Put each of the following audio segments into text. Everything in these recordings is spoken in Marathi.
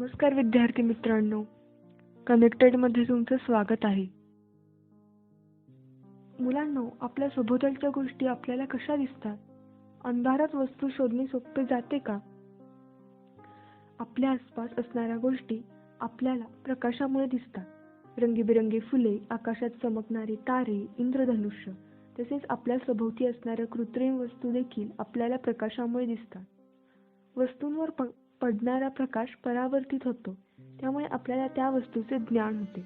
नमस्कार विद्यार्थी मित्रांनो, कनेक्टेडमध्ये तुमचं स्वागत आहे. मुलांनो, आपल्या सभोवतालच्या गोष्टी आपल्याला कशा दिसतात? अंधारात वस्तू शोधणे सोपे जाते का? आपल्या आसपास असणाऱ्या गोष्टी आपल्याला प्रकाशामुळे दिसतात. रंगीबेरंगी फुले, आकाशात चमकणारे तारे, इंद्रधनुष्य तसेच आपल्या सभोवती असणाऱ्या कृत्रिम वस्तू देखील आपल्याला प्रकाशामुळे दिसतात. वस्तूंवर पडणारा प्रकाश परावर्तित होतो, त्यामुळे आपल्याला त्या वस्तूचे ज्ञान होते.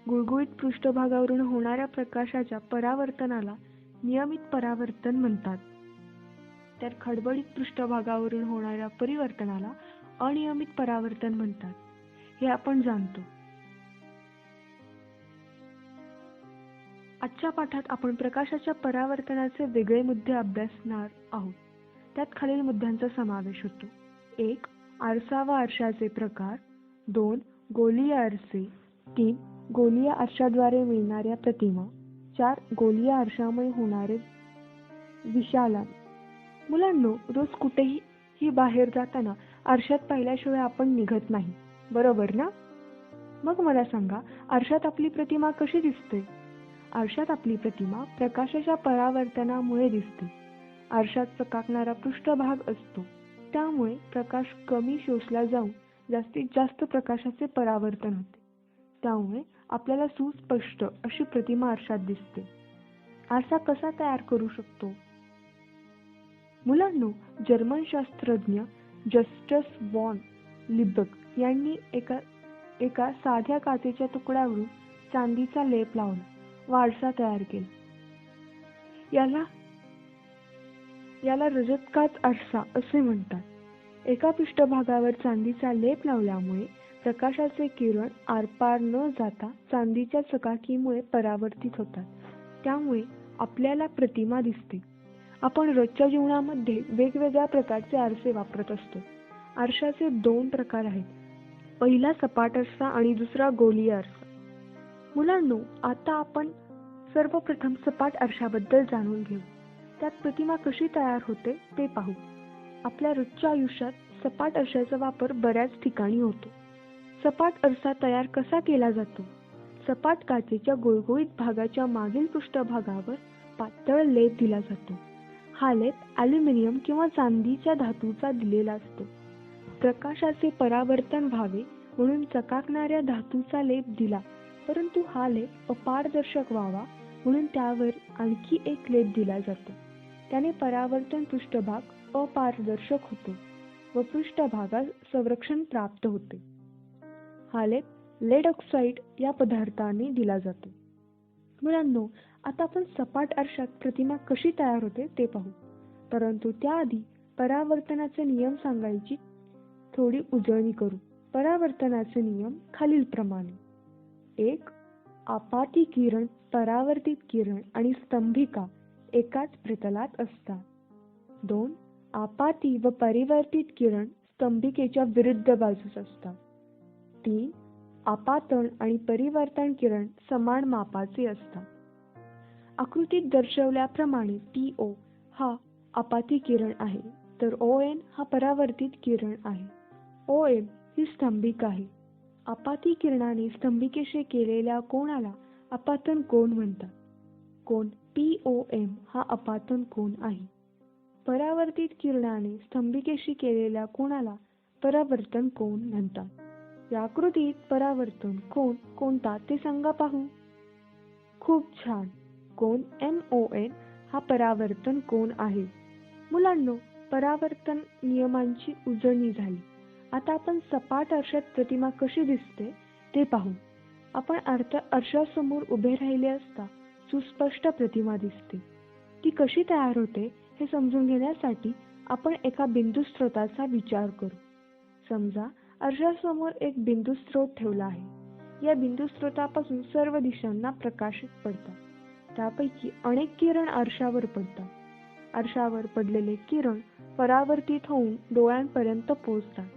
गुळगुळीत पृष्ठभागावरून होणाऱ्या प्रकाशाच्या परावर्तनाला नियमित परावर्तन म्हणतात, तर खडबडीत पृष्ठभागावरून होणाऱ्या परिवर्तनाला अनियमित परावर्तन म्हणतात, हे आपण जाणतो. आजच्या पाठात आपण प्रकाशाच्या परावर्तनाचे वेगळे मुद्दे अभ्यासणार आहोत. त्यात खालील मुद्द्यांचा समावेश होतो: 1. आरसा व आरशाचे प्रकार. 2. गोलीय आरसे. 3. गोलीय आरशाद्वारे मिळणाऱ्या प्रतिमा. 4. गोलीय आरशामुळे होणारे विशालन. मुलांनो, रोज कुठेही बाहेर जाताना आरशात पाहिल्याशिवाय आपण निघत नाही, बरोबर ना? मग मला सांगा, आरशात आपली प्रतिमा कशी दिसते? आरशात आपली प्रतिमा प्रकाशाच्या परावर्तनामुळे दिसते. आरशात चकाकणारा पृष्ठभाग असतो, त्यामुळे प्रकाश कमी शोषला जाऊन जास्तीत जास्त प्रकाशाचे परावर्तन होते. त्यामुळे आपल्याला सुस्पष्ट अशी प्रतिमा आरशात दिसते. आरसा कसा तयार करू शकतो? मुलांनो, जर्मन शास्त्रज्ञ जस्टस वॉन लिबक यांनी एका साध्या काचेच्या तुकड्यावरून चांदीचा लेप लावला व आरसा तयार केला. याला रजतकाच आरसा असे म्हणतात. एका पृष्ठभागावर चांदीचा लेप लावल्यामुळे प्रकाशाचे किरण आरपार न जाता चांदीच्या चकाकीमुळे परावर्तित होतात, त्यामुळे आपल्याला प्रतिमा दिसते. आपण रोजच्या जीवनामध्ये वेगवेगळ्या प्रकारचे आरसे वापरत असतो. आरशाचे 2 प्रकार आहेत. पहिला सपाट आरसा आणि दुसरा गोलीय आरसा. मुलांनो, आता आपण सर्वप्रथम सपाट आरशाबद्दल जाणून घेऊ. त्यात प्रतिमा कशी तयार होते ते पाहू. आपल्या रोजच्या आयुष्यात सपाट आरशाचा वापर बऱ्याच ठिकाणी होतो. सपाट आरसा तयार कसा केला जातो? सपाट काचेच्या गुळगुळीत भागाच्या मागील पृष्ठभागावर पातळ लेप दिला जातो. हा लेप ॲल्युमिनियम किंवा चांदीच्या धातूचा दिलेला असतो. प्रकाशाचे परावर्तन व्हावे म्हणून चकाकणाऱ्या धातूचा लेप दिला, परंतु हा लेप अपारदर्शक व्हावा म्हणून त्यावर आणखी एक लेप दिला जातो. त्याने परावर्तन पृष्ठभाग अपारदर्शक होतो व पृष्ठभागास संरक्षण प्राप्त होते. हा लेप लेड ऑक्साईड या पदार्थाने दिला जातो. मुलांनो, आता आपण सपाट आरशात प्रतिमा कशी तयार होते ते पाहू, परंतु त्याआधी परावर्तनाचे नियम सांगायची थोडी उजळणी करू. परावर्तनाचे नियम खालीलप्रमाणे: 1. आपाती किरण, परावर्तित किरण आणि स्तंभिका एकाच प्रतलात असतात. 2. आपाती व परिवर्तित किरण स्तंभिकेच्या विरुद्ध बाजूस असतात. 3. आपातन आणि परिवर्तन किरण समान मापाचे असतात. आकृतीत दर्शवल्याप्रमाणे TO हा आपाती किरण आहे, तर ON हा परावर्तित किरण आहे. OM ही स्तंभिका आहे. आपाती किरणाने स्तंभिकेशी केलेल्या कोनाला आपातन कोन म्हणतात. कोन POM हा आपातन कोन आहे. परावर्तित किरणाने स्तंभिकेशी केलेल्या कोनाला परावर्तन कोन म्हणतात. या आकृतीत परावर्तन कोन कोणता ते सांगा पाहू. खूप छान, कोन MON हा परावर्तन कोन आहे. मुलांनो, परावर्तन नियमांची उजळणी झाली. आता आपण सपाट आरशात प्रतिमा कशी दिसते ते पाहू. आपण आरशासमोर उभे राहिले असता सुस्पष्ट प्रतिमा दिसते. ती कशी तयार होते हे समजून घेण्यासाठी आपण एका बिंदू स्रोताचा विचार करू. समजा आरशासमोर एक बिंदू स्रोत ठेवला आहे. या बिंदू स्रोतापासून सर्व दिशांना प्रकाश पडतात. त्यापैकी अनेक किरण आरशावर पडतात. आरशावर पडलेले किरण परावर्तित होऊन डोळ्यांपर्यंत पोहोचतात.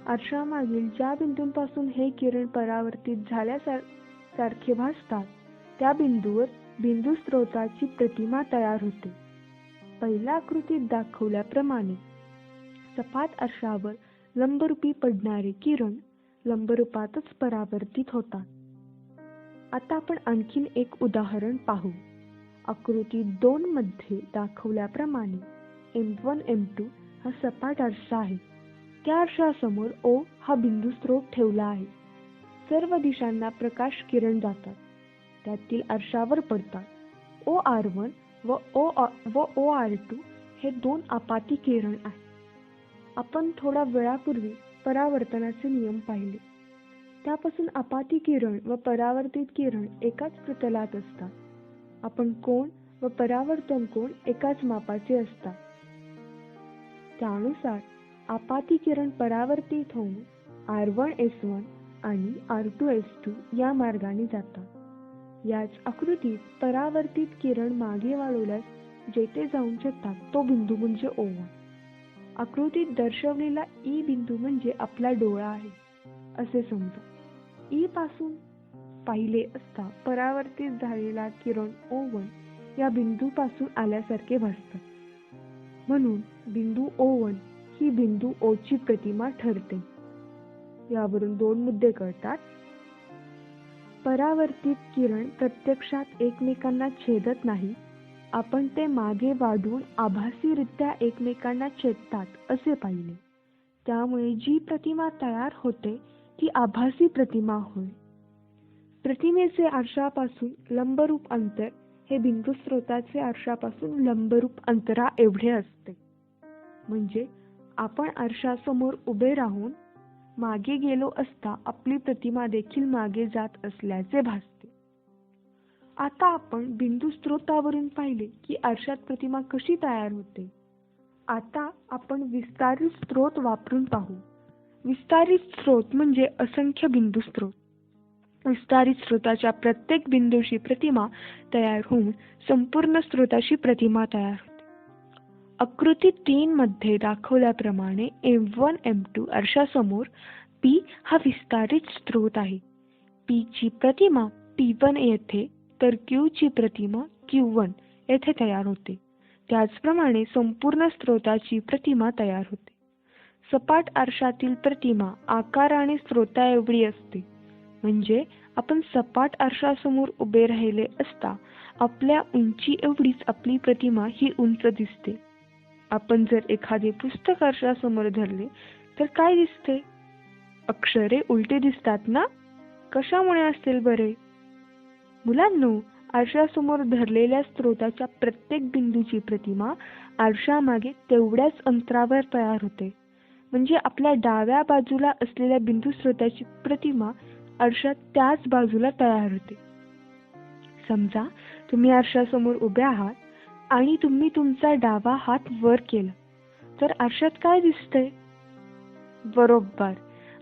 आरशामागील ज्या बिंदूंपासून हे किरण परावर्तित झाल्यासारखे भासतात, त्या बिंदूवर बिंदू स्रोताची प्रतिमा तयार होते. पहिल्या आकृतीत दाखवल्याप्रमाणे सपाट आरशावर लंबरूपी पडणारे किरण लंबरूपातच परावर्तित होतात. आता आपण आणखीन एक उदाहरण पाहू. आकृती 2 मध्ये दाखवल्याप्रमाणे M1 M2 हा सपाट आरसा आहे. त्या आरशासमोर O हा बिंदू स्रोत ठेवला आहे. सर्व दिशांना प्रकाश किरण जातात, त्यातील आरशावर पडतात. OR1 व OR2 हे दोन आपाती किरण आहेत. आपण थोड्या वेळापूर्वी परावर्तनाचे नियम पाहिले. त्यापासून आपाती किरण व परावर्तित किरण एकाच प्रतलात असतात. आपण कोन व परावर्तन कोन एकाच मापाचे असतात. त्यानुसार आपाती किरण परावर्तित होऊन R1S1 आणि R2S2 या मार्गाने जातात. याच आकृतीत परावर्तित किरण मागे वाढवल्यास जेथे जाऊन छेदतात तो बिंदू म्हणजे O1. आकृतीत दर्शवलेला E बिंदू म्हणजे आपला डोळा आहे असे समजा. E पासून पाहिले असता परावर्तित झालेला किरण O1 या बिंदूपासून आल्यासारखे भासतात. म्हणून बिंदू O1 ही बिंदू O ची प्रतिमा ठरते. यावरून दोन मुद्दे कळतात. परावर्तित किरण प्रत्यक्षात एकमेकांना छेदत नाही, आपण ते मागे वाढवून आभासीरित्या एकमेकांना छेदतात असे पाहिले. त्यामुळे जी प्रतिमा तयार होते ती आभासी प्रतिमा होय. प्रतिमेचे आरशापासून लंबरूप अंतर हे बिंदू स्रोताचे आरशापासून लंबरूप अंतरा एवढे असते. म्हणजे आपण आरशासमोर उभे राहून मागे गेलो असता आपली प्रतिमा देखील मागे जात असल्याचे भासते. आता आपण बिंदू स्रोतावरून पाहिले की आरशात प्रतिमा कशी तयार होते. आता आपण विस्तारित स्रोत वापरून पाहू. विस्तारित स्रोत म्हणजे असंख्य बिंदू स्रोत. विस्तारित स्रोताच्या प्रत्येक बिंदूशी प्रतिमा तयार होऊन संपूर्ण स्रोताची प्रतिमा तयार होते. आकृती 3 मध्ये दाखवल्याप्रमाणे M1 M2 आरशासमोर P हा विस्तारित स्रोत आहे. P ची प्रतिमा P1 येथे तर Q ची प्रतिमा Q1 येथे तयार होते. त्याचप्रमाणे संपूर्ण स्रोताची प्रतिमा तयार होते. सपाट आरशातील प्रतिमा आकाराने स्रोताएवढी असते. म्हणजे आपण सपाट आरशासमोर उभे राहिले असता आपल्या उंची एवढीच आपली प्रतिमा ही उंच दिसते. आपण जर एखादे पुस्तक आरशासमोर धरले तर काय दिसते? अक्षरे उलटी दिसतात ना? कशामुळे असेल बरे? मुलांनो, आरशासमोर धरलेल्या स्रोताच्या प्रत्येक बिंदूची प्रतिमा आरशामागे तेवढ्याच अंतरावर तयार होते. म्हणजे आपल्या डाव्या बाजूला असलेल्या बिंदू स्रोताची प्रतिमा आरशात त्याच बाजूला तयार होते. समजा तुम्ही आरशासमोर उभे आहात आणि तुम्ही तुमचा डावा हात वर केला तर आरशात काय दिसते? बरोबर,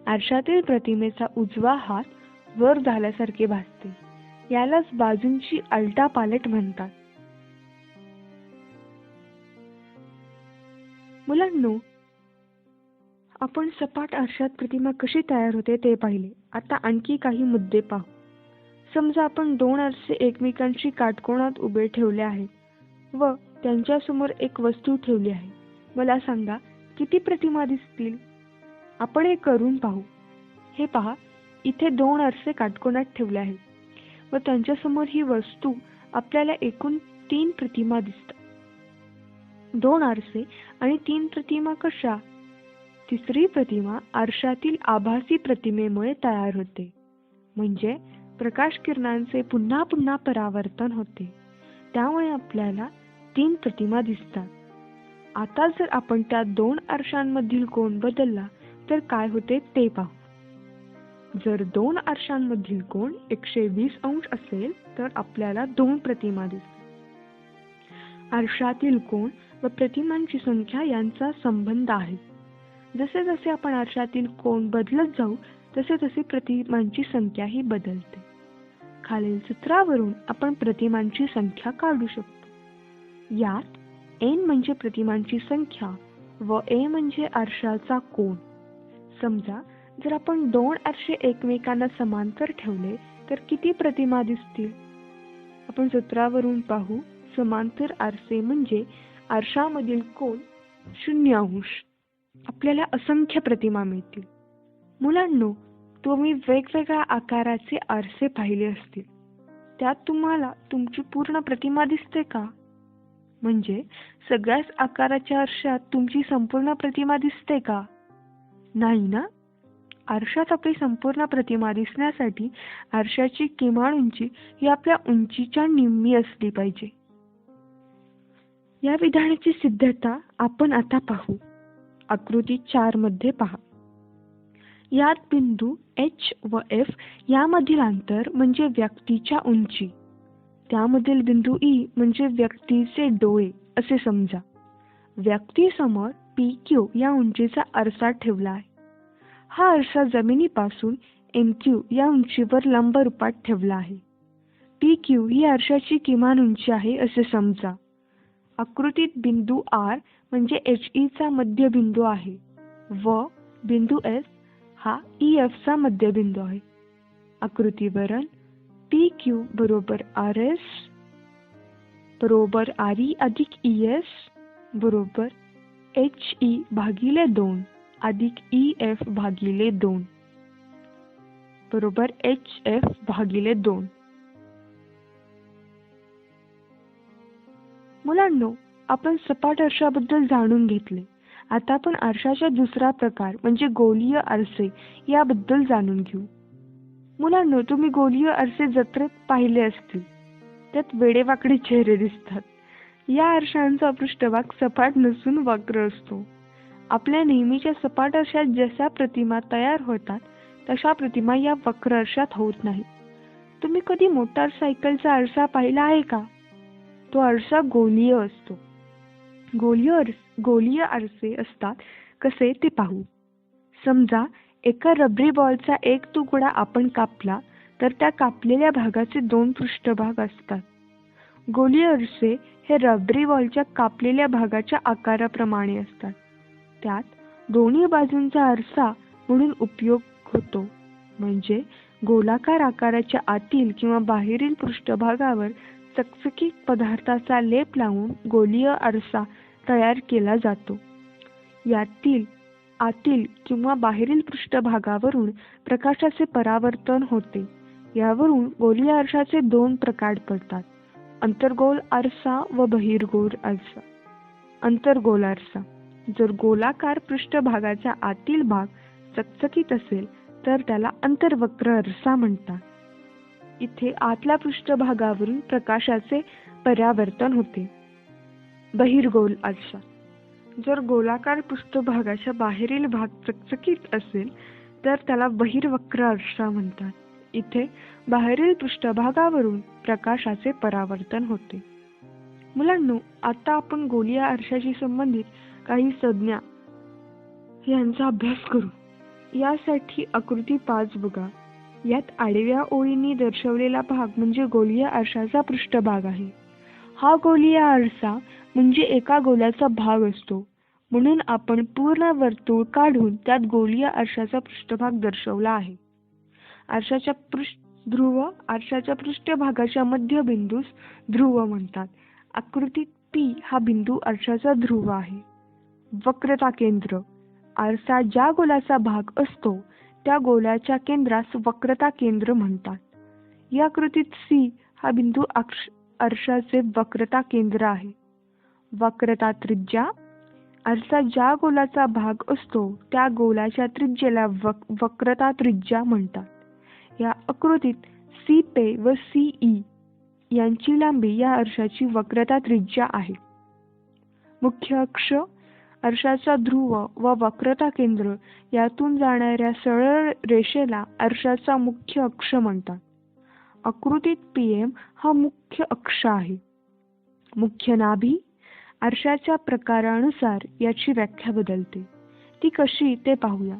आरशातील प्रतिमेचा उजवा हात वर झाल्यासारखे भासते. यालाच बाजूंची आलटापालट म्हणतात. मुलांनो, आपण सपाट आरशात प्रतिमा कशी तयार होते ते पाहिले. आता आणखी काही मुद्दे पाहू. समजा आपण दोन आरसे एकमेकांशी काटकोनात उभे ठेवले आहेत व त्यांच्यासमोर एक वस्तू ठेवली आहे. मला सांगा किती प्रतिमा दिसतील? आपण हे करून पाहू. हे पहा, इथे दोन आरसे काटकोनात ठेवले आहेत व त्यांच्यासमोर ही वस्तू. आपल्याला एकूण 3 प्रतिमा दिसतात. 2 आरसे आणि 3 प्रतिमा कशा? तिसरी प्रतिमा आरशातील आभासी प्रतिमेमुळे तयार होते. म्हणजे प्रकाश किरणांचे पुन्हा पुन्हा परावर्तन होते. त्यामुळे आपल्याला 3 प्रतिमा दिसतात. आता जर आपण त्या 2 आरशांमधील कोन बदलला तर काय होते ते पाहू. जर 2 आरशांमधील कोन 120 अंश असेल तर आपल्याला 2 प्रतिमा दिसतात. आरशातील कोन व प्रतिमांची संख्या यांचा संबंध आहे. जसे जसे आपण आरशातील कोन बदलत जाऊ तसे तसे प्रतिमांची संख्याही बदलते. खालील सूत्रावरून आपण प्रतिमांची संख्या काढू शकतो. यात n म्हणजे प्रतिमांची संख्या व a म्हणजे आरशाचा कोन. समजा जर आपण 2 आरसे एकमेकांना समांतर ठेवले तर किती प्रतिमा दिसतील? आपण सूत्रावरून पाहू. समांतर आरसे म्हणजे आरशामधील कोन 0 अंश. आपल्याला असंख्य प्रतिमा मिळतील. मुलांनो, तुम्ही वेगवेगळ्या आकाराचे आरसे पाहिले असतील. त्यात तुम्हाला तुमची पूर्ण प्रतिमा दिसते का? म्हणजे सगळ्याच आकाराच्या आरशात तुमची संपूर्ण प्रतिमा दिसते का? नाही ना? आरशात आपली संपूर्ण प्रतिमा दिसण्यासाठी आरशाची किमान उंची ही आपल्या उंचीच्या निम्मी असली पाहिजे. या विधानाची सिद्धता आपण आता पाहू. आकृती 4 मध्ये पहा. यात बिंदू H व F यामधील अंतर म्हणजे व्यक्तीच्या उंची, त्यामधील बिंदू E म्हणजे व्यक्तीचे डोळे असे समजा. व्यक्तीसमोर PQ या उंचीचा आरसा ठेवला आहे. हा आरसा जमिनीपासून MQ या उंचीवर लंब रूपात ठेवला आहे. PQ ही आरशाची किमान उंची आहे असे समजा. आकृतीत बिंदू R म्हणजे HE चा मध्यबिंदू आहे व बिंदू S हा EF चा मध्यबिंदू आहे. आकृतीवरून PQ बरोबर RS बरोबर RE अधिक ES बरोबर HE भागिले 2 अधिक EF भागिले 2 बरोबर HF भागिले 2. मुलांनो, आपण सपाट आरशाबद्दल जाणून घेतले. आता आपण आरशाचा दुसरा प्रकार म्हणजे गोलीय आरसे याबद्दल जाणून घेऊ. मुलांनो, तुम्ही गोलीय आरसे जत्रेत पाहिले असतील. त्यात वेडेवाकडे चेहरे दिसतात. या आरशांचा पृष्ठभाग सपाट नसून वक्र असतो. आपल्या नेहमीच्या सपाट आरशात जशा प्रतिमा तयार होतात तशा प्रतिमा या वक्र आरशात होत नाही. तुम्ही कधी मोटारसायकलचा आरसा पाहिला आहे का? तो आरसा गोलीय असतो. गोलीय आरसे असतात कसे ते पाहू. समजा एका रबरी बॉलचा एक तुकडा आपण कापला तर त्या कापलेल्या भागाचे 2 पृष्ठभाग असतात. गोलीय आरसे हे रबरी बॉलच्या कापलेल्या भागाच्या आकाराप्रमाणे असतात. त्यात दोन्ही बाजूंचा आरसा म्हणून उपयोग होतो. म्हणजे गोलाकार आकाराच्या आतील किंवा बाहेरील पृष्ठभागावर चकचकीत पदार्थाचा लेप लावून गोलीय आरसा तयार केला जातो. यातील आतील किंवा बाहेरील पृष्ठभागावरून प्रकाशाचे परावर्तन होते. यावरून गोलीय आरशाचे 2 प्रकार पडतात: अंतर्गोल आरसा व बहिर्गोल आरसा. अंतर्गोल आरसा जर गोलाकार पृष्ठभागाचा आतील भाग चकचकीत असेल तर त्याला अंतर्वक्र आरसा म्हणतात. इथे आतल्या पृष्ठभागावरून प्रकाशाचे परावर्तन होते. बहिर्गोल आरसा जर गोलाकार पृष्ठभागाचा बाहेरील भाग चकचकीत असेल तर त्याला बहिर्वक्र आरसा म्हणतात. इथे बाहेरील पृष्ठभागावरून प्रकाशाचे परावर्तन होते. मुलांनो, आता आपण गोलीय आरशाशी संबंधित काही संज्ञा यांचा अभ्यास करू. यासाठी आकृती 5 बघा. यात आडव्या ओळींनी दर्शवलेला भाग म्हणजे गोलीय आरशाचा पृष्ठभाग आहे. हा गोलीय आरसा म्हणजे एका गोलाचा भाग असतो. म्हणून आपण पूर्ण वर्तुळ काढून त्यात गोलीय आरशाचा पृष्ठभाग दर्शवला आहे. आरशाच्या पृष्ठभागाच्या मध्यबिंदूस ध्रुव म्हणतात. आकृतीत P हा बिंदू आरशाचा ध्रुव आहे. वक्रता केंद्र आरसा ज्या गोलाचा भाग असतो त्या गोलाच्या केंद्रास वक्रता केंद्र म्हणतात. या आकृतीत C हा बिंदू आरशाचे वक्रता केंद्र आहे. वक्रता त्रिज्या आरसा ज्या गोलाचा भाग असतो त्या गोलाच्या त्रिज्येला वक्रता त्रिज्या म्हणतात. या आकृतीत CP व CE यांची लांबी या आरशाची वक्रता त्रिज्या आहे. मुख्य अक्ष आरशाचा ध्रुव व वक्रता केंद्र यातून जाणाऱ्या सरळ रेषेला आरशाचा मुख्य अक्ष म्हणतात. आकृतीत PM हा मुख्य अक्ष आहे. मुख्य नाभी आरशाच्या प्रकारानुसार याची व्याख्या बदलते. ती कशी ते पाहूया.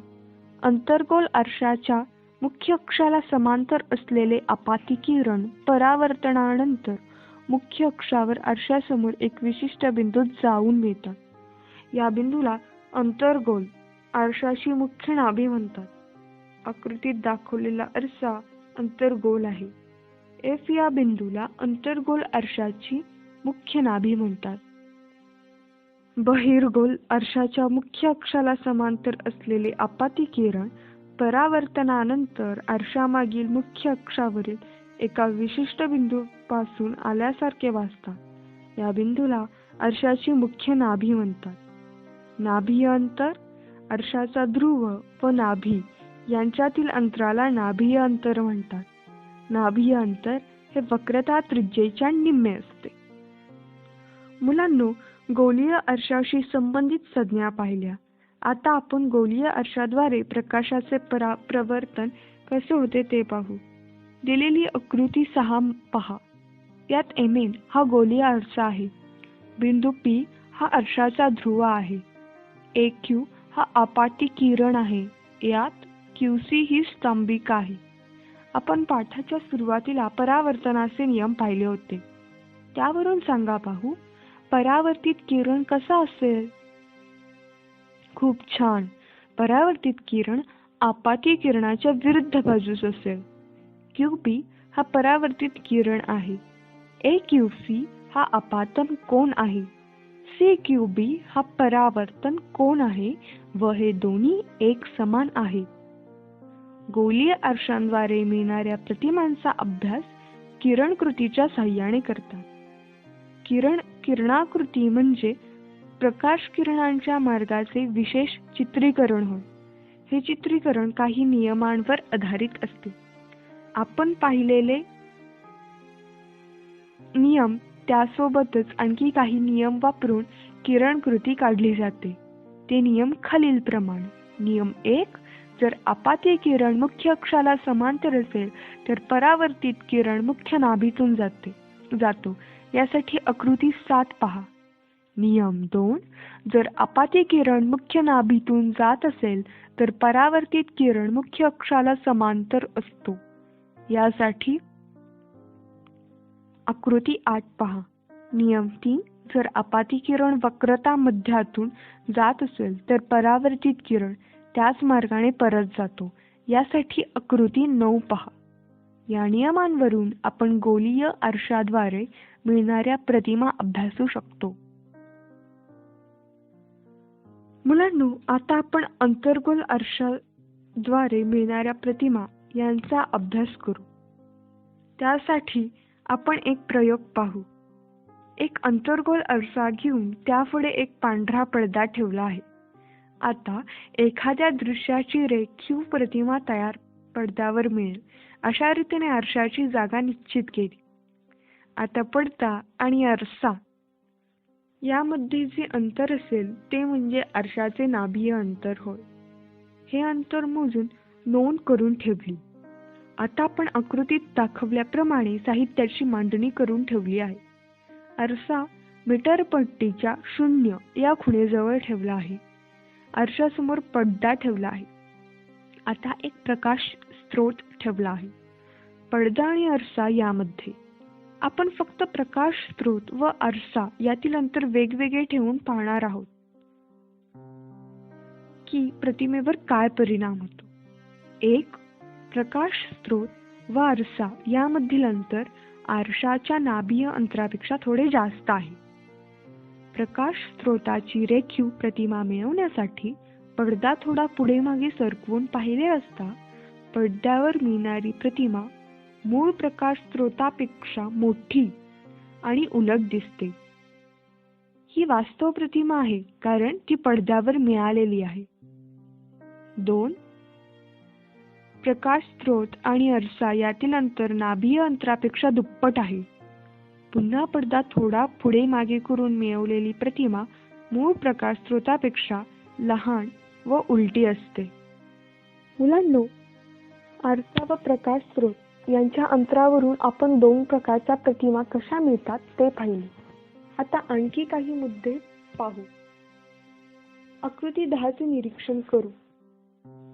अंतर्गोल आरशाच्या मुख्य अक्षाला समांतर असलेले आपाती किरण परावर्तनानंतर मुख्य अक्षावर आरशासमोर एक विशिष्ट बिंदूत जाऊन मिळतात. या बिंदूला अंतर्गोल आरशाची मुख्य नाभी म्हणतात. आकृतीत दाखवलेला आरसा अंतर्गोल आहे. F या बिंदूला अंतर्गोल आरशाची मुख्य नाभी म्हणतात. बहिर्गोल अर्शाच्या मुख्य अक्षाला समांतर असलेले आपाती किरण परावर्तनानंतर अर्शामागील मुख्य अक्षावरील एका विशिष्ट बिंदूपासून आल्यासारखे भासतात. या बिंदूला अर्शाची मुख्य नाभी म्हणतात. नाभीय अंतर अर्शाचा ध्रुव व नाभी यांच्यातील अंतराला नाभीय अंतर म्हणतात. नाभीय अंतर हे वक्रता त्रिज्येच्या निम्मे असते. मुलांनो, गोलीय अर्शाशी संबंधित संज्ञा पाहिल्या. आता आपण गोलीय अर्शाद्वारे प्रकाशाचे प्रवर्तन कसे होते ते पाहू. दिलेली आकृती 6 पहा. यात Mn हा गोलीय अर्सा आहे. बिंदू P हा अर्शाचा ध्रुव आहे. AQ हा आपाती किरण आहे. यात QC ही स्तंभिका आहे. आपण पाठाच्या सुरुवातीला परावर्तनाचे नियम पाहिले होते. त्यावरून सांगा पाहू, परावर्तित किरण कसा असेल? खूप छान. परावर्तित किरण आपाती किरणाच्या विरुद्ध बाजूस असेल. QP हा परावर्तित किरण आहे. AQC हा आपातन कोन आहे. CQB हा परावर्तन कोन आहे व हे दोन्ही एक समान आहेत. गोलीय अर्शांद्वारे मिळणाऱ्या प्रतिमांचा अभ्यास किरणकृतीच्या साहाय्याने करतात. किरणाकृती म्हणजे प्रकाश किरणांच्या मार्गाचे विशेष चित्रीकरण होय. हे चित्रीकरण काही नियमांवर आधारित असते. आपण पाहिलेले नियम त्यासोबतच आणखी काही नियम वापरून किरणकृती काढली जाते. ते नियम खालीलप्रमाणे. नियम 1, जर आपाती किरण मुख्य अक्षाला समांतर असेल तर परावर्तित किरण मुख्य नाभीतून जातो. यासाठी आकृती 7 पहा. नियम 2, जर आपाती किरण मुख्य नाभीतून जात असेल तर परावर्तित किरण मुख्य अक्षाला समांतर असतो. यासाठी आकृती 8 पहा. नियम 3, जर आपाती किरण वक्रता मध्यातून जात असेल तर परावर्तित किरण त्याच मार्गाने परत जातो. यासाठी आकृती 9 पहा. या नियमांवरून आपण गोलीय अर्शाद्वारे मिळणाऱ्या प्रतिमा अभ्यासू शकतो. मुलांनो, आता आपण अंतर्गोल अर्शाद्वारे मिळणाऱ्या प्रतिमा यांचा अभ्यास करू. त्यासाठी आपण एक प्रयोग पाहू. एक अंतर्गोल आरसा घेऊन त्यापुढे एक पांढरा पडदा ठेवला आहे. आता एखाद्या दृश्याची रेखीव प्रतिमा तयार पडद्यावर मिळेल अशा रीतीने आरशाची जागा निश्चित केली. आता पडदा आणि आरसा यामध्ये जे अंतर असेल ते म्हणजे आरशाचे नाभीय अंतर होय. हे अंतर मोजून नोंद करून ठेवली. आता आपण आकृतीत दाखवल्याप्रमाणे साहित्याची मांडणी करून ठेवली आहे. आरसा मीटर पट्टीच्या 0 या खुणेजवळ ठेवला आहे. आरशासमोर पडदा ठेवला आहे. आता एक प्रकाश स्रोत ठेवला आहे. पडदा आणि आरसा यामध्ये आपण फक्त प्रकाश स्रोत व आरसा यातील अंतर वेगवेगळे ठेवून पाहणार आहोत की प्रतिमेवर काय परिणाम होतो. 1. प्रकाश स्रोत व आरसा यामधील अंतर आरशाच्या नाभीय अंतरापेक्षा थोडे जास्त आहे. प्रकाश स्रोताची रेखीव प्रतिमा मिळवण्यासाठी पडदा थोडा पुढे मागे सरकवून पाहिले असता पडद्यावर मिळणारी प्रतिमा मूळ प्रकाश स्रोतापेक्षा मोठी आणि उलट दिसते. ही वास्तव प्रतिमा आहे कारण ती पडद्यावर मिळालेली आहे. 2. प्रकाश स्रोत आणि आरसा यातील अंतर नाभीय अंतरापेक्षा दुप्पट आहे. पुन्हा पडदा थोडा पुढे मागे करून मिळवलेली प्रतिमा मूळ प्रकाश स्रोतापेक्षा लहान व उलटी असते. मुलांनो, आरसा व प्रकाश स्रोत यांच्या अंतरावरून आपण 2 प्रकारच्या प्रतिमा कशा मिळतात ते पाहिले. आता आणखी काही मुद्दे पाहू. आकृती 10 चे निरीक्षण करू.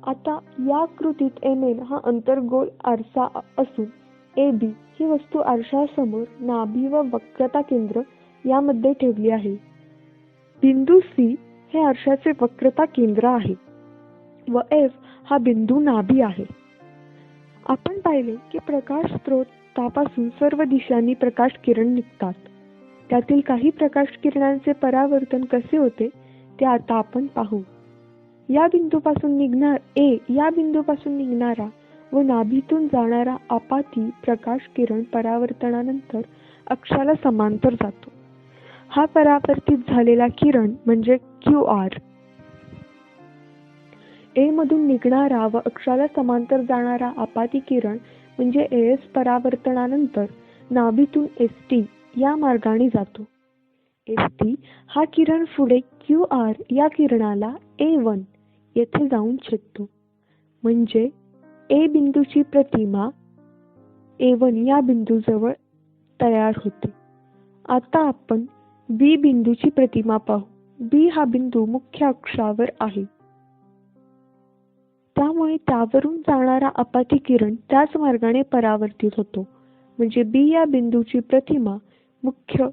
आता या आकृतीत Mn हा अंतर्गोल आरसा असून AB ही वस्तू आरशासमोर नाभी व वक्रता केंद्र यामध्ये ठेवली आहे. बिंदू C हे आरशाचे वक्रता केंद्र आहे व F हा बिंदू नाभी आहे. आपण पाहिले की प्रकाश स्रोतापासून सर्व दिशांनी प्रकाश किरण निघतात. त्यातील काही प्रकाश किरणांचे परावर्तन कसे होते ते आता आपण पाहू. या बिंदूपासून निघणारा व नाभीतून जाणारा आपाती प्रकाश किरण परावर्तनानंतर अक्षाला समांतर जातो. हा परावर्तित झालेला किरण म्हणजे QR. ए मधून निघणारा व अक्षाला समांतर जाणारा आपाती किरण म्हणजे AS परावर्तनानंतर नाभीतून ST या मार्गाने जातो. ST हा किरण पुढे QR या किरणाला A1 येथे जाऊन छेदतो. म्हणजे A बिंदूची प्रतिमा A1 या बिंदूजवळ तयार होते. आता आपण B बिंदूची प्रतिमा पाहू. B हा बिंदू मुख्य अक्षावर आहे. त्यामुळे त्यावरून जाणारा आपाती किरण त्याच मार्गाने परावर्तित होतो. म्हणजे B या बिंदूची प्रतिमा मुख्य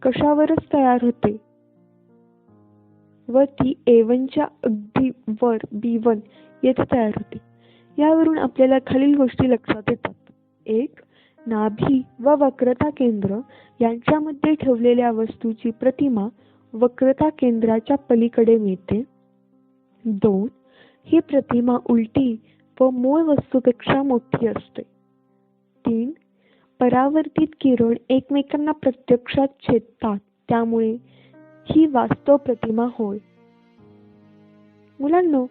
कशावरच तयार होते व ती A1 च्या अगदी वर B1 येथे तयार होते. यावरून आपल्याला खालील गोष्टी लक्षात येतात. 1. नाभी व वक्रता केंद्र यांच्यामध्ये ठेवलेल्या वस्तूची प्रतिमा वक्रता केंद्राच्या पलीकडे मिळते. 2. ही प्रतिमा उलटी व मूळ वस्तूपेक्षा मोठी असते. 3. परावर्तित किरण एकमेकांना प्रत्यक्षात छेदतात, त्यामुळे ही वास्तव प्रतिमा होय. मुलांनो,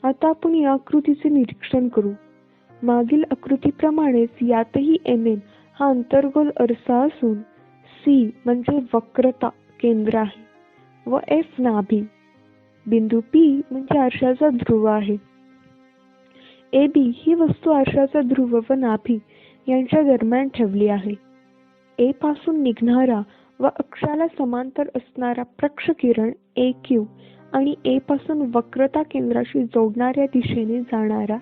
आता आपण या आकृतीचे निरीक्षण करू. मागील आकृतीप्रमाणेच यातही MN हा अंतर्गोल आरसा असून C म्हणजे वक्रता केंद्र आहे व F नाभी. बिंदू P म्हणजे आरशाचा ध्रुव आहे. AB ही वस्तू आरशाचा ध्रुव व नाभी यांच्या दरम्यान ठेवली आहे. A पासून निघणारा व अक्षाला समांतर असणारा प्रक्षकिरण AQ आणि A पासून वक्रता केंद्राशी जोडणाऱ्या दिशेने जाणारा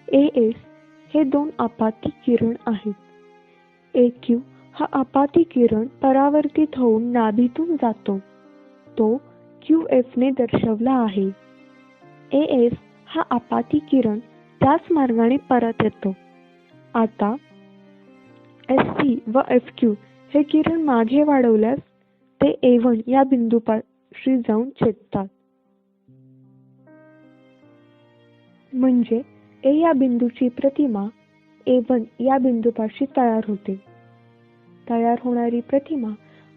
AS हे दोन आपाती किरण आहेत. AQ हा आपाती किरण परावर्तित होऊन नाभीतून जातो. तो QF ने दर्शवला आहे. AS हा आपाती किरण त्याच मार्गाने परत येतो. आता SC व FQ हे किरण मागे वाढवल्यास ते A1 या बिंदूपाशी जाऊन छेदतात. म्हणजे A या बिंदूची प्रतिमा A1 या बिंदूपाशी तयार होते. तयार होणारी प्रतिमा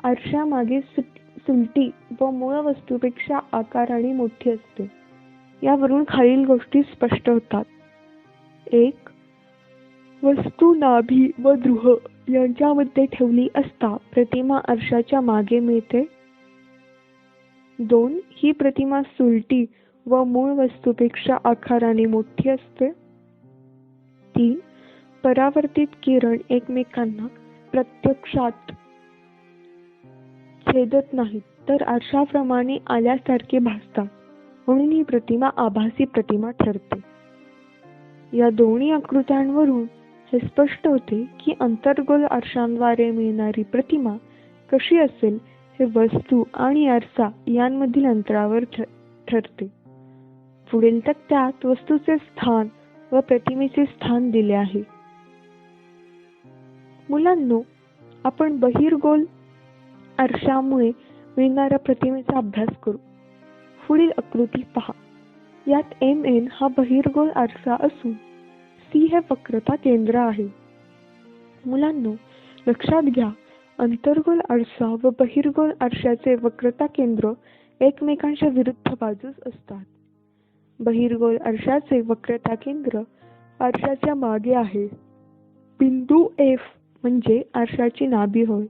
आरशामागे सुलटी व मूळ वस्तूपेक्षा आकाराने मोठी असते. यावरून खालील गोष्टी स्पष्ट होतात. 1. वस्तू नाभी व ध्रुव यांच्यामध्ये ठेवली असता प्रतिमा आरशाच्या मागे मिळते. 2. ही प्रतिमा सुलटी व मूळ वस्तूपेक्षा आकाराने मोठी असते. 3. परावर्तित किरण एकमेकांना प्रत्यक्षात छेदत नाहीत, तर आरशाप्रमाणे आल्यासारखे भासतात, म्हणून ही प्रतिमा आभासी प्रतिमा ठरते. या दोन्ही आकृत्यांवरून हे स्पष्ट होते की अंतर्गोल आरशांद्वारे मिळणारी प्रतिमा कशी असेल हे वस्तू आणि आरसा यांमधील अंतरावर ठरते. पुढील तक्त्यात वस्तूचे स्थान व प्रतिमेचे स्थान दिले आहे. मुलांनो, आपण बहिर्गोल आरशामुळे मिळणाऱ्या प्रतिमेचा अभ्यास करू. पुढील आकृती पहा. यात MN हा बहिर्गोल आरसा असून C हे वक्रता केंद्र आहे. मुलांनो, लक्षात घ्या, अंतर्गोल आरसा व बहिर्गोल आरशाचे वक्रता केंद्र एकमेकांच्या विरुद्ध बाजूस असतात. बहिर्गोल आरशाचे वक्रता केंद्र आरशाच्या मागे आहे. बिंदू F म्हणजे आरशाची नाभी होय.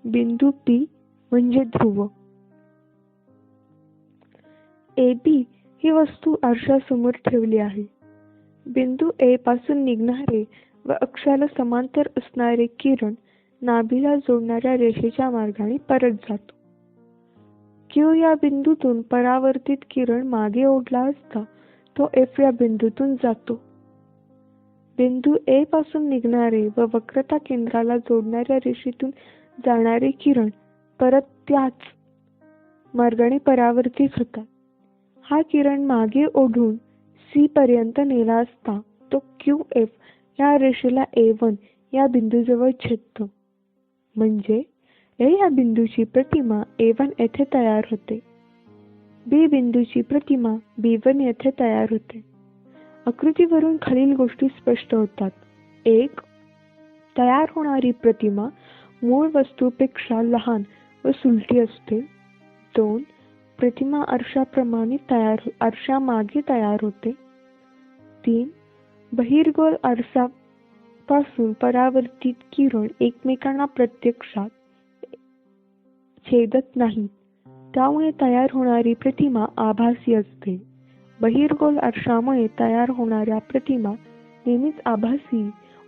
बिंदू P म्हणजे ध्रुव. AB ही वस्तू आरशासमोर ठेवली आहे. बिंदू A पासून निघणारे व अक्षाला समांतर असणारे किरण नाभीला जोडणाऱ्या रेषेच्या मार्गाने परत जातो. Q या बिंदूतून परावर्तित किरण मागे ओढला असता तो F या बिंदूतून जातो. बिंदू A पासून निघणारे व वक्रता केंद्राला जोडणाऱ्या रेषेतून जाणारे किरण परत त्याच मार्गाने परावर्तित होतात. हा किरण मागे ओढून C पर्यंत नेला असता तो QF या रेषेला A1 या बिंदूजवळ छेदतो. म्हणजे ए या बिंदूची प्रतिमा A1 येथे तयार होते. बी बिंदूची प्रतिमा B1 येथे तयार होते. आकृतीवरून खालील गोष्टी स्पष्ट होतात. 1. तयार होणारी प्रतिमा मूळ वस्तूपेक्षा लहान व सुलटी असते. 2. प्रतिमा आरशामागे तयार होते. 3. बहिर्गोल आरशापासून परावर्तित किरण एकमेकांना प्रत्यक्षात छेदत नाहीत, त्यामुळे तयार होणारी प्रतिमा आभासी असते. बहिर्गोल आरशामुळे तयार होणाऱ्या प्रतिमा नेहमीच आभासी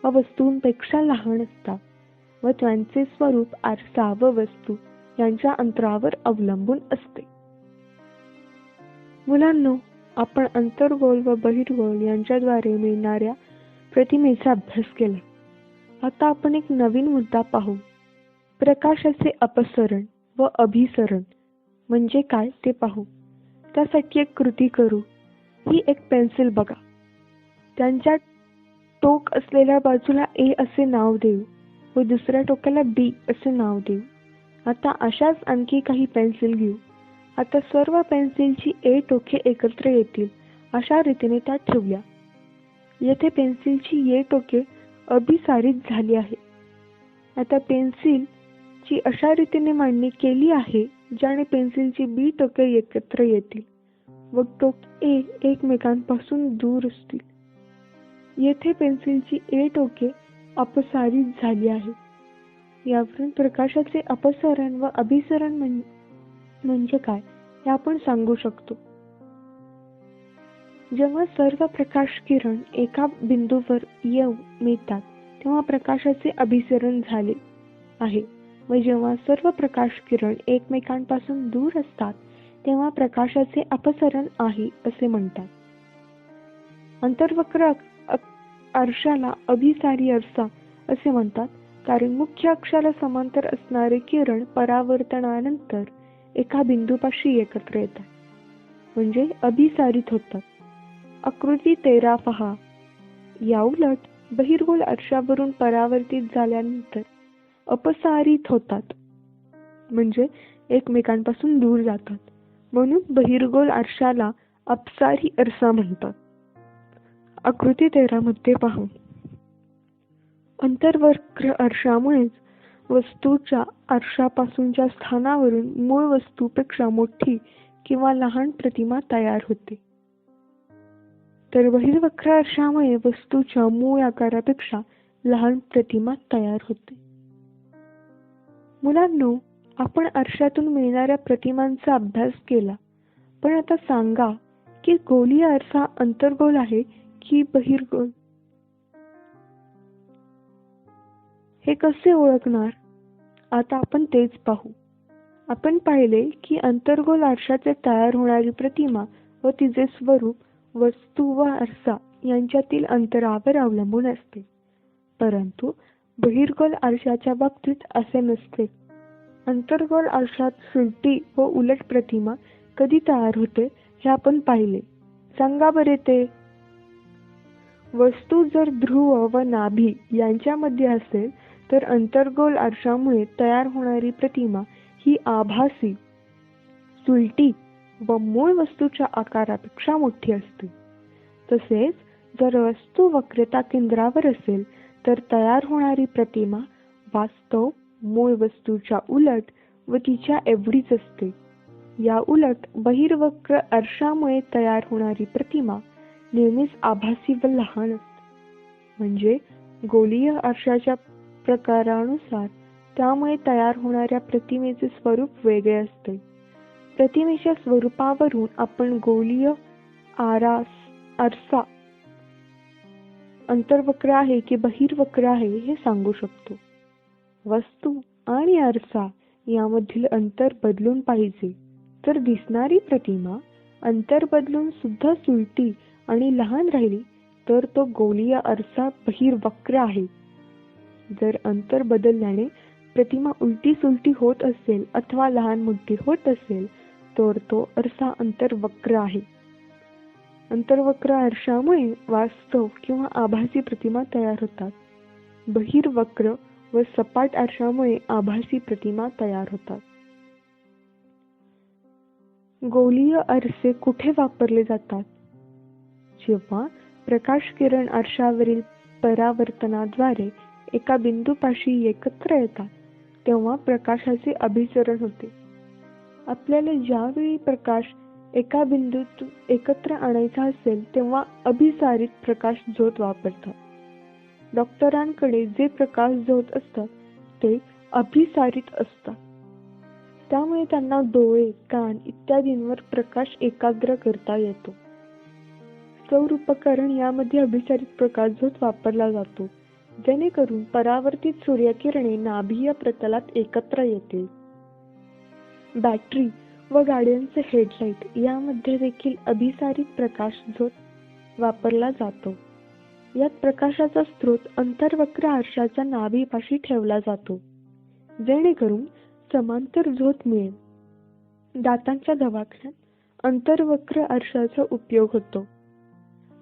व वस्तूंपेक्षा लहान असतात व त्यांचे स्वरूप आरसा व वस्तू यांच्या अंतरावर अवलंबून असते. मुलांनो, आपण अंतर्गोल व बहिर्गोल यांच्याद्वारे मिळणाऱ्या प्रतिमेचा अभ्यास केला. आता आपण एक नवीन मुद्दा पाहू. प्रकाशाचे अपसरण व अभिसरण म्हणजे काय ते पाहू. त्यासाठी एक कृती करू. ही एक पेन्सिल बघा. त्यांच्या टोक असलेल्या बाजूला A असे नाव देऊ व दुसऱ्या टोकाला B असे नाव देऊ. आता अशाच आणखी काही पेन्सिल घेऊ. आता सर्व पेन्सिलची A टोके एकत्र येतील अशा रीतीने त्या ठेवल्या. येथे पेन्सिलची A टोके अभिसारित झाली आहे. आता पेन्सिलची अशा रीतीने मांडणी केली आहे ज्याने पेन्सिलची B टोके एकत्र येतील व टोक A एकमेकांपासून दूर असतील. येथे पेन्सिलची A टोके अपसारित झाली आहे. यावरून प्रकाशाचे अपसरण व अभिसरण म्हणजे काय हे आपण सांगू शकतो. जेव्हा सर्व प्रकाश किरण एका बिंदूवर येऊन मिळतात तेव्हा प्रकाशाचे अभिसरण झाले आहे व जेव्हा सर्व प्रकाश किरण एकमेकांपासून दूर असतात तेव्हा प्रकाशाचे अपसरण आहे असे म्हणतात. अंतर्वक्र आरशाला अभिसारी आरसा असे म्हणतात कारण मुख्य अक्षाला समांतर असणारे किरण परावर्तनानंतर एका बिंदूपाशी एकत्र येतात म्हणजे अभिसारित होतात. आकृती 13 पहा. याउलट बहिर्गोल आरशावरून परावर्तित झाल्यानंतर अपसारित होतात म्हणजे एकमेकांपासून दूर जातात. म्हणून बहिर्गोल आरशाला अपसारी आरसा म्हणतात. आकृती 13 मध्ये पहा. अंतर्वक्र आरशामुळेच वस्तूच्या आरशापासूनच्या स्थानावरून मूळ वस्तूपेक्षा मोठी किंवा लहान प्रतिमा तयार होते. तर बहिर्वक्र आरशामुळे वस्तूच्या मूळ आकारापेक्षा लहान प्रतिमा तयार होते. मुलांनो, आपण आरशातून मिळणाऱ्या प्रतिमांचा अभ्यास केला. पण आता सांगा की गोलीय आरसा अंतर्गोल आहे की बहिर्गोल? हे कसे ओळखणार? आता आपण तेच पाहू. आपण पाहिले की अंतर्गोल आरशाचे तयार होणारी प्रतिमा व तिचे स्वरूप वस्तू व आरसा यांच्यातील अंतरावर अवलंबून असते. परंतु बहिर्गोल आरशाच्या बाबतीत असे नसते. अंतर्गोल आरशात सुलटी व उलट प्रतिमा कधी तयार होते हे आपण पाहिले. सांगा बरे ते. वस्तू जर ध्रुव व नाभी यांच्यामध्ये असेल तर अंतर्गोल आरशामुळे तयार होणारी प्रतिमा ही आभासी, सुलटी व मूळ वस्तूच्या आकारापेक्षा मोठी असते. तसेच जर वस्तू वक्रता केंद्रावर असेल तर तयार होणारी प्रतिमा वास्तव मूळ वस्तूच्या उलट व तिच्या एवढीच असते. या उलट बहिर्वक्र आरशामुळे तयार होणारी प्रतिमा नेहमीच आभासी व लहान असते. म्हणजे गोलीय आरशाच्या प्रकारानुसार त्यामुळे तयार होणाऱ्या प्रतिमेचे स्वरूप वेगळे असते. प्रतिमेच्या स्वरूपावरून आपण गोलीय आरसा अंतर्वक्र आहे की बहिर्वक्र आहे हे सांगू शकतो. वस्तू आणि आरसा यामधील अंतर बदलून पाहिजे तर दिसणारी प्रतिमा अंतर बदलून सुद्धा सुलटी आणि लहान राहिली तर तो गोलीय आरसा बहिर्वक्र आहे. जर अंतर बदलल्याने प्रतिमा उलटी सुलटी होत असेल अथवा लहान मोठी होत असेल तर तो आरसा अंतर्वक्र आहे. अंतर्वक्र आरशामुळे वास्तव किंवा आभासी प्रतिमा तयार होतात. बहिर्वक्र व सपाट आरशामुळे आभासी प्रतिमा तयार होतात. गोलीय आरसे कुठे वापरले जातात? जेव्हा प्रकाश किरण आरशावरील परावर्तनाद्वारे एका बिंदूपाशी एकत्र येतात, तेव्हा प्रकाशाचे अभिसरण होते. आपल्याला ज्यावेळी प्रकाश एका बिंदूत एकत्र आणायचा असेल, तेव्हा अभिसारित प्रकाश झोत वापरतात. डॉक्टरांकडे जे प्रकाश झोत असतात ते अभिसारित असतात. त्यामुळे त्यांना डोळे, कान इत्यादींवर प्रकाश एकाग्र करता येतो. सौर उपकरण यामध्ये अभिसारित प्रकाश झोत वापरला जातो, जेणेकरून परावर्तित सूर्यकिरणे नाभिय प्रतलात एकत्र येतील. बॅटरी व गाड्यांचे हेडलाइट यामध्ये देखील अभिसारित प्रकाश झोत वापरला जातो. यात प्रकाशाचा स्रोत अंतर्वक्र आरशाच्या नाभीपाशी ठेवला जातो, जेणेकरून समांतर झोत मिळेल. दातांच्या दवाखान्यात अंतर्वक्र आरशाचा उपयोग होतो.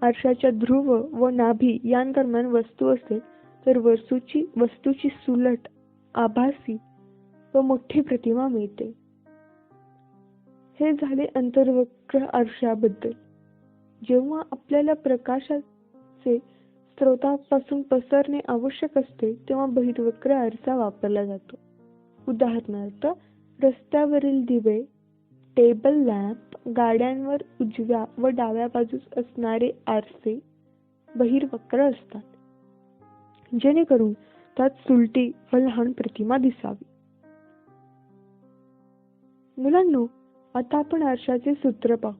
आरशाच्या ध्रुव व नाभी यांदरम्यान वस्तू असेल तर वस्तूची सुलट, आभासी व मोठी प्रतिमा मिळते. हे झाले अंतर्वक्र आरशाबद्दल. जेव्हा आपल्याला प्रकाशाचे स्रोतापासून पसरणे आवश्यक असते, तेव्हा बहिर्वक्र आरसा वापरला जातो. उदाहरणार्थ, रस्त्यावरील दिवे, टेबल लॅम्प, गाड्यांवर उजव्या व डाव्या बाजूस असणारे आरसे बहिर्वक्र असतात, जेणेकरून त्यात सुलटी व लहान प्रतिमा दिसावी. मुलांनो, आता आपण आरशाचे सूत्र पाहू.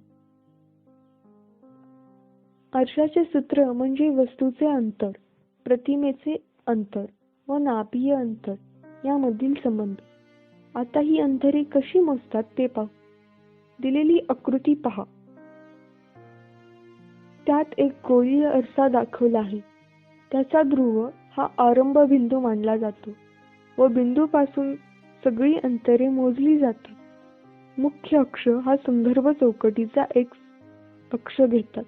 आरशाचे सूत्र म्हणजे वस्तूचे अंतर, प्रतिमेचे अंतर व नाभीय अंतर यामधील संबंध. आता ही अंतरे कशी मोजतात ते पाहू. दिलेली आकृती पहा. त्यात एक गोलीय आरसा दाखवला आहे. त्याचा ध्रुव हा आरंभ बिंदू मानला जातो व बिंदूपासून सगळी अंतरे मोजली जातात. मुख्य अक्ष हा संदर्भ चौकटीचा एक अक्ष घेतात.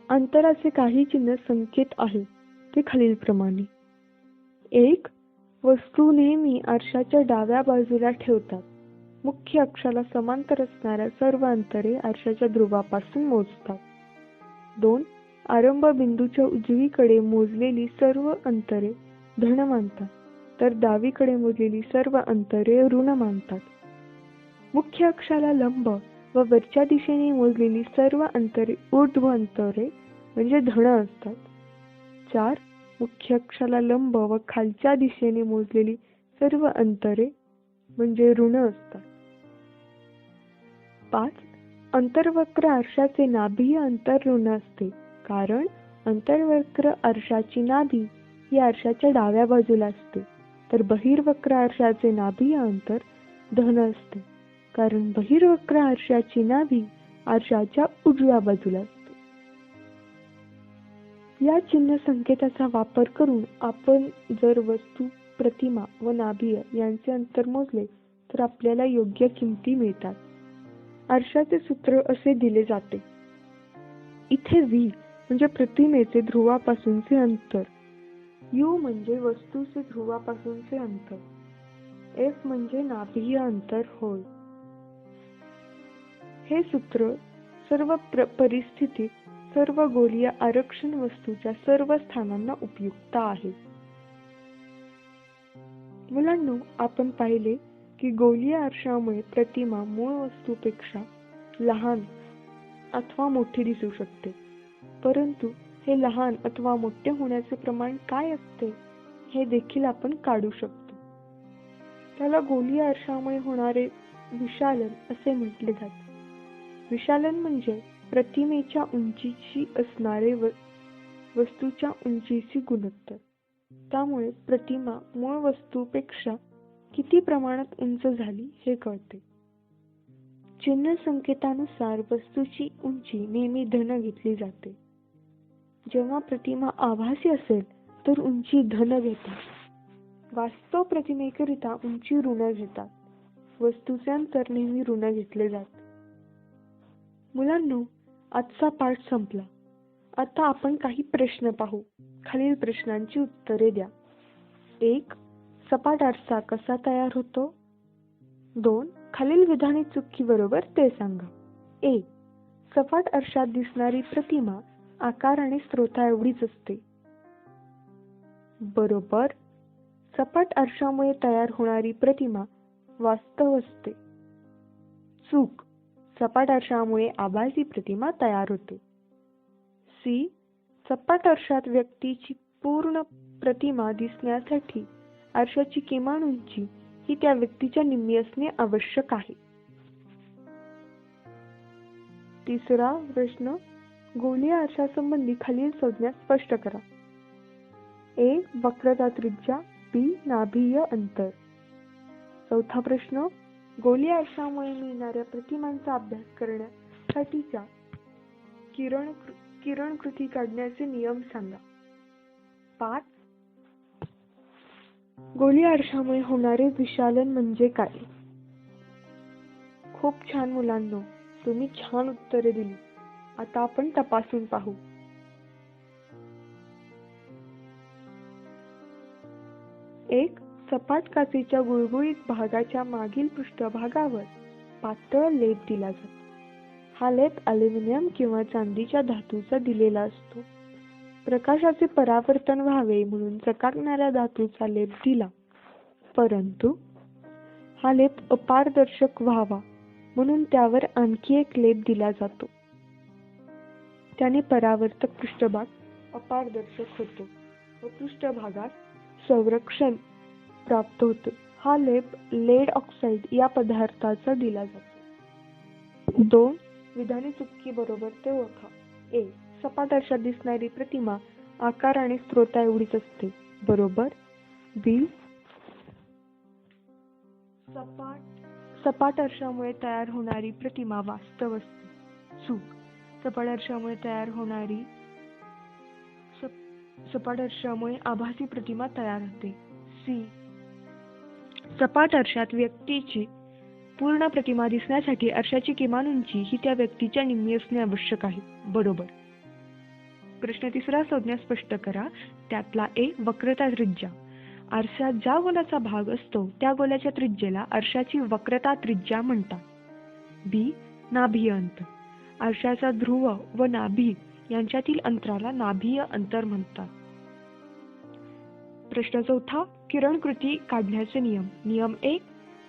अंतराचे काही चिन्ह संकेत आहेत, ते खालीलप्रमाणे. 1. वस्तू नेहमी आरशाच्या डाव्या बाजूला ठेवतात. मुख्य अक्षाला समांतर असणाऱ्या सर्व अंतरे आरशाच्या ध्रुवापासून मोजतात. 2. आरंभ बिंदूच्या उजवीकडे मोजलेली सर्व अंतरे धन मानतात, तर डावीकडे मोजलेली सर्व अंतरे ऋण मानतात. मुख्य अक्षाला लंब व वरच्या दिशेने मोजलेली सर्व अंतरे ऊर्ध्व अंतरे म्हणजे धन असतात. 4. मुख्य अक्षाला लंब व खालच्या दिशेने मोजलेली सर्व अंतरे म्हणजे ऋण असतात. 5. अंतर्वक्र आरशाचे नाभीय अंतर ऋण असते, कारण अंतर्वक्र आरशाची नाभी ही आरशाच्या डाव्या बाजूला असते, तर बहिर्वक्र आरशाचे नाभीय अंतर धन असते, कारण बहिर्वक्र आरशाची नाभी आरशाच्या उजव्या बाजूला असते. या चिन्ह संकेताचा वापर करून आपण जर वस्तू, प्रतिमा व नाभीय यांचे अंतर मोजले तर आपल्याला योग्य किमती मिळतात. आरशाचे सूत्र असे दिले जाते. इथे V म्हणजे प्रतिमेचे ध्रुवापासूनचे अंतर, U म्हणजे वस्तूचे ध्रुवापासूनचे अंतर, F म्हणजे नाभीय अंतर होय. हे सूत्र सर्व परिस्थितीत सर्व गोलीय आरक्षण वस्तूच्या सर्व स्थानांना उपयुक्त आहे. मुलांनो, आपण पाहिले की गोलीय आरशामुळे प्रतिमा मूळ वस्तूपेक्षा लहान अथवा मोठी दिसू शकते. परंतु हे लहान अथवा मोठे होण्याचे प्रमाण काय असते हे देखील आपण काढू शकतो. त्याला गोलीय आरशामुळे होणारे विशालन असे म्हटले जाते. विशालन म्हणजे प्रतिमेच्या उंचीची असणारे वस्तूच्या उंचीची गुणोत्तर. त्यामुळे प्रतिमा मूळ वस्तूपेक्षा किती प्रमाणात उंच झाली हे कळते. चिन्ह संकेतानुसार वस्तूची उंची नेहमी धन घेतली जाते. जेव्हा प्रतिमा आभासी असेल तर उंची धन घेतात. वास्तव प्रतिमेकरिता उंची ऋण घेतात. वस्तूचे अंतर नेहमी ऋण घेतले जाते. मुलांनो, आजचा पाठ संपला. आता आपण काही प्रश्न पाहू. खालील प्रश्नांची उत्तरे द्या. 1. सपाट आरसा कसा तयार होतो? 2. खालील विधाने चुकी बरोबर ते सांगा. 1. सपाट आरशात दिसणारी प्रतिमा आकार आणि स्त्रोता एवढीच असते. बरोबर. सपाट आरशामुळे तयार होणारी प्रतिमा वास्तव असते. चूक. सपाट आरशामुळे आभासी प्रतिमा तयार होते. सी. सपाट आरशात व्यक्तीची पूर्ण प्रतिमा दिसण्यासाठी आरशाची किमान उंची ही त्या व्यक्तीच्या निम्मी असणे आवश्यक आहे. तिसरा प्रश्न, गोलीय आरशासंबंधी खालील संज्ञा स्पष्ट करा. ए. वक्रता त्रिज्या. बी. नाभिय अंतर. चौथा प्रश्न, गोलीय आरशामुळे मिळणाऱ्या प्रतिमांचा अभ्यास करण्यासाठीच्या किरणकृती काढण्याचे नियम सांगा. 5. गोलीय आरशामुळे होणारे विशालन म्हणजे काय? खूप छान मुलांनो, तुम्ही छान उत्तरे दिली. आता आपण तपासून पाहू. 1. सपाट काचेच्या गुळगुळीत भागाच्या मागील पृष्ठभागावर पातळ लेप दिला जातो. हा लेप ॲल्युमिनियम किंवा चांदीच्या धातूचा दिलेला असतो. प्रकाशाचे परावर्तन व्हावे म्हणून चकाकणाऱ्या धातूचा लेप दिला, परंतु हा लेप अपारदर्शक व्हावा म्हणून त्यावर आणखी एक लेप दिला जातो. त्याने परावर्तक पृष्ठभाग अपारदर्शक होतो व पृष्ठभागास संरक्षण प्राप्त होते. हा लेप लेड ऑक्साईड या पदार्थाचा दिला जातो. 2. विधाने चुकी बरोबर ते ओळखा. ए. सपाट आरशात दिसणारी प्रतिमा आकार आणि स्त्रोता एवढीच असते. बरोबर. बी. सपाट आरशामुळे तयार होणारी प्रतिमा वास्तव असते. चूक. सपाट आरशामुळे आभासी प्रतिमा तयार होते. सी. सपाट आरशात व्यक्तीची पूर्ण प्रतिमा दिसण्यासाठी आरशाची किमान उंची ही त्या व्यक्तीच्या निम्मी असणे आवश्यक आहे. बरोबर. प्रश्न तिसरा, संज्ञा स्पष्ट करा. त्यातला ए. वक्रता त्रिज्या. आरशात ज्या गोलाचा भाग असतो त्या गोलाच्या त्रिज्येला आरशाची वक्रता त्रिज्या म्हणतात. बी. नाभिय अंतर. आरशाचा ध्रुव व नाभी यांच्यातील अंतराला नाभिय अंतर म्हणतात. प्रश्न चौथा, किरणकृती काढण्याचे नियम. नियम 1.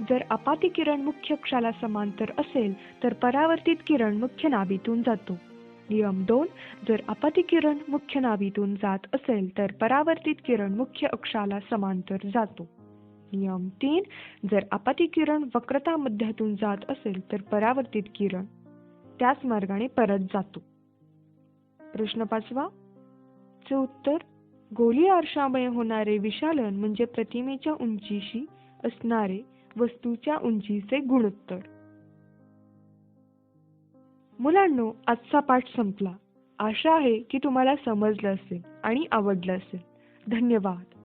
जर आपाती किरण मुख्य अक्षाला समांतर असेल तर परावर्तित किरण मुख्य नाभीतून जातो. नियम 2. जर आपाती किरण मुख्य नाभीतून जात असेल तर परावर्तित किरण मुख्य अक्षाला समांतर जातो. नियम 3. जर आपाती किरण वक्रता मध्यातून जात असेल तर परावर्तित किरण त्याच मार्गाने परत जातो. प्रश्न 5. चे उत्तर. गोलीय आरशामुळे होणारे विशालन म्हणजे प्रतिमेच्या उंचीशी असणारे वस्तूच्या उंचीचे गुणोत्तर. मुलांनो, आजचा पाठ संपला. आशा आहे की तुम्हाला समजलं असेल आणि आवडलं असेल. धन्यवाद.